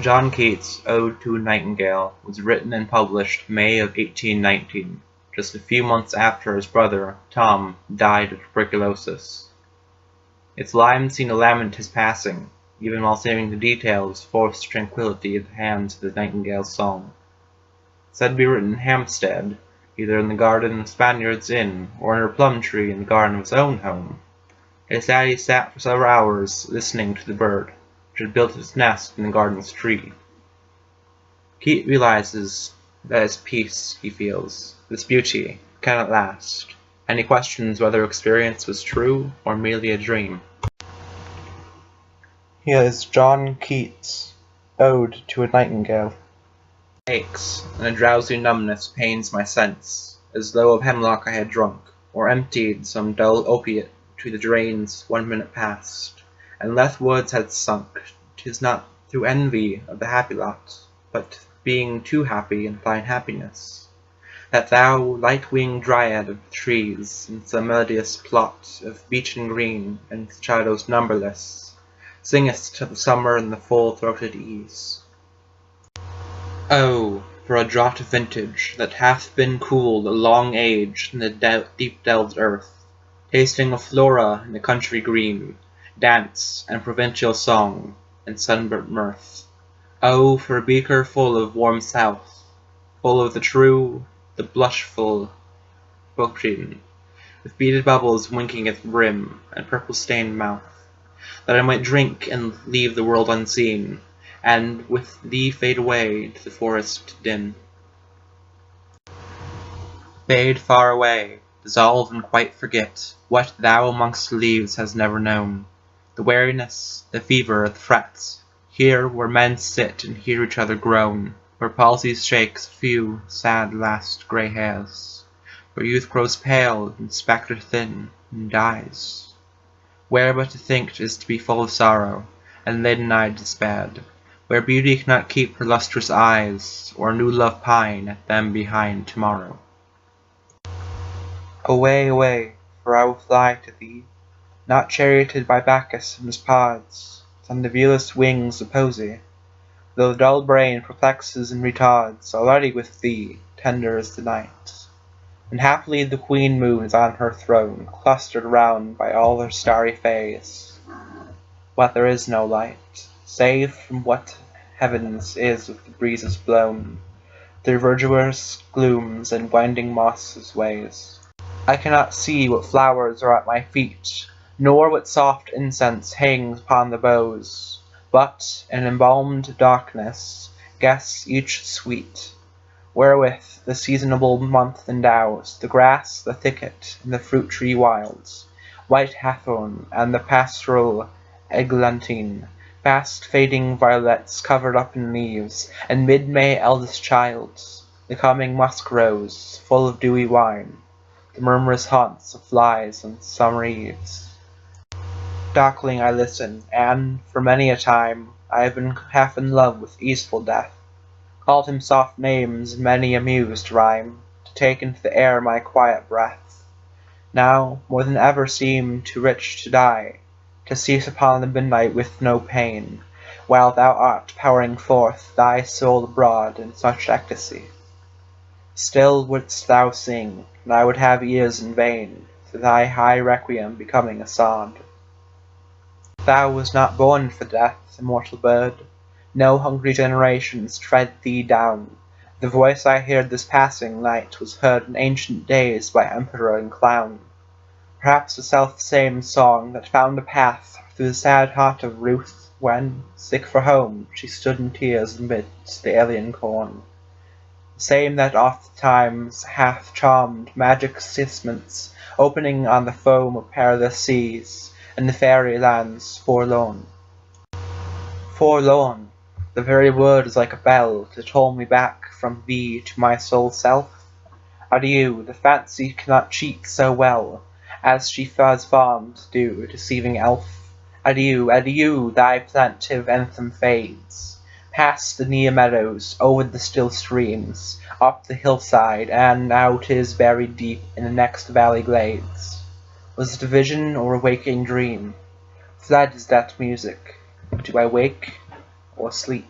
John Keats' Ode to a Nightingale was written and published May of 1819, just a few months after his brother, Tom, died of tuberculosis. Its lines seem to lament his passing, even while saving the details forced tranquillity at the hands of the nightingale's song. Said to be written in Hampstead, either in the garden of Spaniard's Inn, or under a plum tree in the garden of his own home. It said he sat for several hours listening to the bird, which had built its nest in the garden's tree. Keats realizes that this peace he feels, this beauty, cannot last, and he questions whether experience was true or merely a dream. Here is John Keats' Ode to a Nightingale. Aches, and a drowsy numbness pains my sense, as though of hemlock I had drunk, or emptied some dull opiate to the drains 1 minute past, and leth woods had sunk. 'Tis not through envy of the happy lot, but being too happy in thine happiness, that thou, light-winged dryad of the trees, in some melodious plot of beechen green and shadows numberless, singest of the summer in the full-throated ease. Oh, for a draught of vintage that hath been cooled a long age in the deep-delved earth, tasting of flora in the country green, dance and provincial song, and sunburnt mirth. Oh, for a beaker full of warm south, full of the true, the blushful Bocchine, with beaded bubbles winking at the brim, and purple-stained mouth, that I might drink and leave the world unseen, and with thee fade away into the forest din. Fade far away, dissolve and quite forget what thou amongst the leaves hast never known, the weariness, the fever, the frets, here where men sit and hear each other groan, where palsy shakes a few sad last grey hairs, where youth grows pale and spectre thin and dies, where but to think is to be full of sorrow, and leaden-eyed despaired, where beauty cannot keep her lustrous eyes, or new love pine at them behind tomorrow. Away, away, for I will fly to thee, not charioted by Bacchus and his pods, on the viewless wings of poesy, though the dull brain perplexes and retards, already with thee, tender as the night. And happily the queen moon is on her throne, clustered round by all her starry fays. But there is no light, save from what heavens is with the breezes blown, through verdurous glooms and winding mosses ways. I cannot see what flowers are at my feet, nor what soft incense hangs upon the boughs, but, in embalmed darkness, guess each sweet, wherewith the seasonable month endows the grass, the thicket, and the fruit-tree wilds, white hawthorn, and the pastoral eglantine, fast-fading violets covered up in leaves, and mid-May eldest childs, the coming musk-rose, full of dewy wine, the murmurous haunts of flies on summer eves. Darkling I listen, and, for many a time, I have been half in love with easeful death, called him soft names in many a mused rhyme, to take into the air my quiet breath. Now, more than ever seem too rich to die, to cease upon the midnight with no pain, while thou art pouring forth thy soul abroad in such ecstasy. Still wouldst thou sing, and I would have ears in vain, to thy high requiem becoming a sod. Thou wast not born for death, immortal bird, no hungry generations tread thee down. The voice I heard this passing night was heard in ancient days by emperor and clown. Perhaps the self-same song that found a path through the sad heart of Ruth, when, sick for home, she stood in tears amidst the alien corn. The same that oft-times hath charmed magic cisments, opening on the foam of perilous seas, and the fairy lands forlorn. Forlorn! The very word is like a bell to toll me back from thee to my sole self. Adieu, the fancy cannot cheat so well, as she has fond to do, deceiving elf. Adieu, adieu, thy plaintive anthem fades, past the near meadows, over the still streams, up the hillside, and now 'tis buried deep in the next valley glades. Was it a vision or a waking dream? Fled is that music. Do I wake or sleep?